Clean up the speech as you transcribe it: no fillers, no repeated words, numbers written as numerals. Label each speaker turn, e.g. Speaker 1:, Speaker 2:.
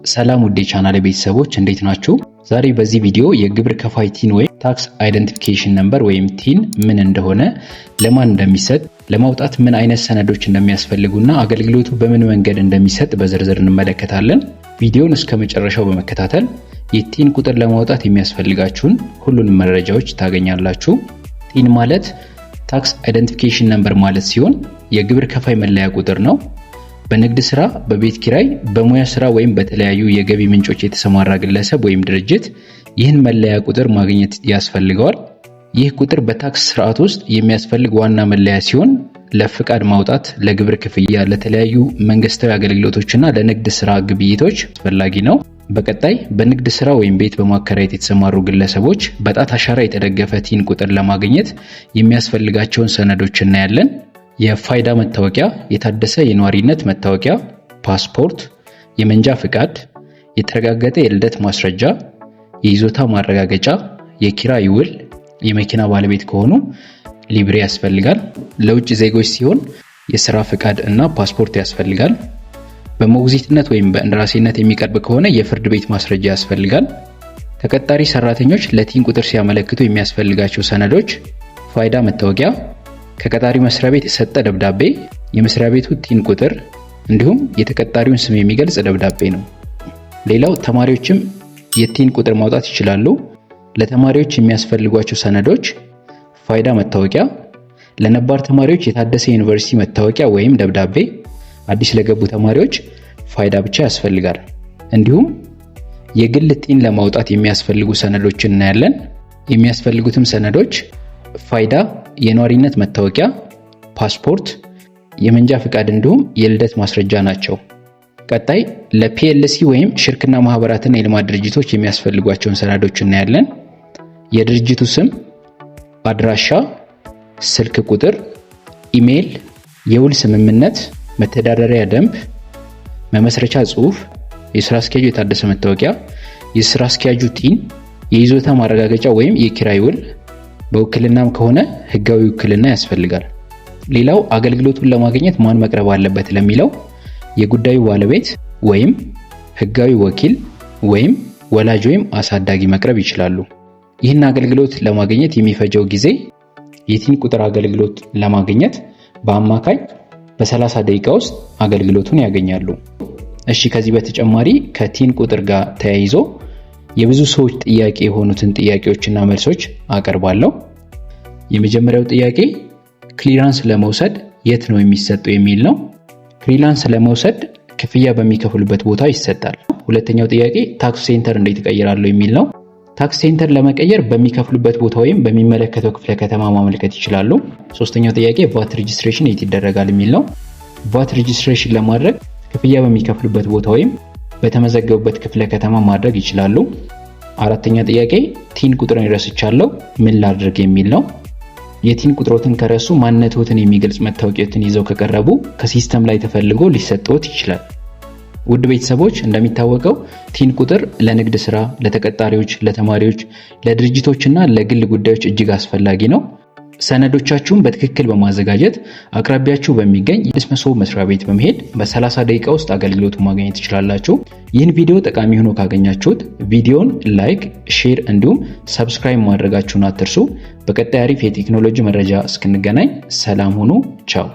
Speaker 1: ሰላም ውዴ ቻናል ቤተሰቦች እንዴት ናችሁ? ዛሬ በዚህ ቪዲዮ የግብር ከፋይ ቲን ወይም ታክስ አይደንቲፊኬሽን ነምበር ወይም ቲን ምን እንደሆነ፣ ለማን እንደሚሰጥ፣ ለማውጣት ምን አይነት ሰነዶች እንደሚያስፈልጉና አገልግሎቱ በምን መንገድ እንደሚሰጥ በዝርዝር እንመለከታለን። ቪዲዮውን እስከ መጨረሻው በመከታተል የቲን ቁጥር ለማውጣት የሚያስፈልጋችሁን ሁሉንም መረጃዎች ታገኛላችሁ። ቲን ማለት ታክስ አይደንቲፊኬሽን ነምበር ማለት ሲሆን የግብር ከፋይ መለያ ቁጥር ነው። በንግድ ስራ፣ በቤት ኪራይ፣ በሙያ ስራ ወይም በተለያዩ የገቢ ምንጮች የተሰማራ ግለሰብ ወይም ድርጅት ይህን መለያ ቁጥር ማግኘት ያስፈልገዋል። ይህ ቁጥር በታክስ ስርዓት ውስጥ የሚያስፈልግ ዋና መለያ ሲሆን ለፍቃድ ማውጣት፣ ለግብር ክፍያ፣ ለተለያዩ መንግስታዊ አገልግሎቶችና ለንግድ ስራ ግብይቶች አስፈላጊ ነው። በቀጣይ በንግድ ስራ ወይም ቤት በማከራየት የተሰማሩ ግለሰቦች በጣት አሻራ የተደገፈ ቲን ቁጥር ለማግኘት የሚያስፈልጋቸውን ሰነዶች እናያለን። የፋይዳ መታወቂያ፣ የታደሰ የነዋሪነት መታወቂያ፣ ፓስፖርት፣ የመንጃ ፍቃድ፣ የተረጋገጠ የልደት ማስረጃ፣ የይዞታ ማረጋገጫ፣ የኪራይ ውል፣ የመኪና ባለቤት ከሆኑ ሊብሬ ያስፈልጋል። ለውጭ ዜጎች ሲሆን የስራ ፍቃድ እና ፓስፖርት ያስፈልጋል። በሞግዚትነት ወይም በእንደራሴነት የሚቀርብ ከሆነ የፍርድ ቤት ማስረጃ ያስፈልጋል። ተቀጣሪ ሰራተኞች ለቲን ቁጥር ሲያመለክቱ የሚያስፈልጋቸው ሰነዶች ፋይዳ መታወቂያ፣ ከቀጣሪ መስሪያ ቤት የሰጠ ደብዳቤ፣ የመስሪያ ቤቱ ቲን ቁጥር እንዲሁም የተቀጣሪውን ስም የሚገልጽ ደብዳቤ ነው። ሌላው ተማሪዎችም የቲን ቁጥር ማውጣት ይችላሉ። ለተማሪዎች የሚያስፈልጓቸው ሰነዶች ፋይዳ መታወቂያ፣ ለነባር ተማሪዎች የታደሰ ዩኒቨርሲቲ መታወቂያ ወይም ደብዳቤ፣ አዲስ ለገቡ ተማሪዎች ፋይዳ ብቻ ያስፈልጋል። እንዲሁም የግል ቲን ለማውጣት የሚያስፈልጉ ሰነዶችን እናያለን። የሚያስፈልጉትም ሰነዶች ፋይዳ፣ የነዋሪነት መታወቂያ፣ ፓስፖርት፣ የመንጃ ፍቃድ እንዲሁም የልደት ማስረጃ ናቸው። ቀጣይ ለፒኤልሲ ወይም ሽርክና ማህበራትና የልማት ድርጅቶች የሚያስፈልጓቸውን ሰነዶች እናያለን። የድርጅቱ ስም፣ አድራሻ፣ ስልክ ቁጥር፣ ኢሜይል፣ የውል ስምምነት፣ መተዳደሪያ ደንብ፣ መመስረቻ ጽሑፍ፣ የስራ አስኪያጁ የታደሰ መታወቂያ፣ የስራ አስኪያጁ ቲን፣ የይዞታ ማረጋገጫ ወይም የኪራይ ውል፣ በውክልናም ከሆነ ህጋዊ ውክልና ያስፈልጋል። ሌላው አገልግሎቱን ለማግኘት ማን መቅረብ አለበት ለሚለው የጉዳዩ ባለቤት ወይም ህጋዊ ወኪል ወይም ወላጅ ወይም አሳዳጊ መቅረብ ይችላሉ። ይህን አገልግሎት ለማግኘት የሚፈጀው ጊዜ የቲን ቁጥር አገልግሎት ለማግኘት በአማካኝ በ30 ደቂቃ ውስጥ አገልግሎቱን ያገኛሉ። እሺ፣ ከዚህ በተጨማሪ ከቲን ቁጥር ጋር ተያይዞ የብዙ ሰዎች ጥያቄ የሆኑትን ጥያቄዎችና መልሶች አቀርባለሁ። የመጀመሪያው ጥያቄ ክሊራንስ ለመውሰድ የት ነው የሚሰጠው የሚል ነው። ክሊራንስ ለመውሰድ ክፍያ በሚከፍሉበት ቦታ ይሰጣል። ሁለተኛው ጥያቄ ታክስ ሴንተር እንዴት እቀይራለሁ የሚል ነው። ታክስ ሴንተር ለመቀየር በሚከፍሉበት ቦታ ወይም በሚመለከተው ክፍለ ከተማ ማመልከት ይችላሉ። ሶስተኛው ጥያቄ ቫት ሬጂስትሬሽን የት ይደረጋል የሚል ነው። ቫት ሬጂስትሬሽን ለማድረግ ክፍያ በሚከፍሉበት ቦታ ወይም በተመዘገቡበት ክፍለ ከተማ ማድረግ ይችላሉ። አራተኛ ጥያቄ ቲን ቁጥርን ረስቻለሁ ምን ላድርግ የሚል ነው። የቲን ቁጥሮትን ከረሱ ማንነቶትን የሚገልጽ መታወቂያዎትን ይዘው ከቀረቡ ከሲስተም ላይ ተፈልጎ ሊሰጠዎት ይችላል። ውድ ቤተሰቦች እንደሚታወቀው ቲን ቁጥር ለንግድ ስራ፣ ለተቀጣሪዎች፣ ለተማሪዎች፣ ለድርጅቶችና ለግል ጉዳዮች እጅግ አስፈላጊ ነው። ሰነዶቻችሁን በትክክል በማዘጋጀት አቅራቢያችሁ በሚገኝ የመሶብ መስሪያ ቤት በመሄድ በ30 ደቂቃ ውስጥ አገልግሎቱን ማግኘት ትችላላችሁ። ይህን ቪዲዮ ጠቃሚ ሆኖ ካገኛችሁት ቪዲዮን ላይክ፣ ሼር እንዲሁም ሰብስክራይብ ማድረጋችሁን አትርሱ። በቀጣይ አሪፍ የቴክኖሎጂ መረጃ እስክንገናኝ ሰላም ሁኑ። ቻው።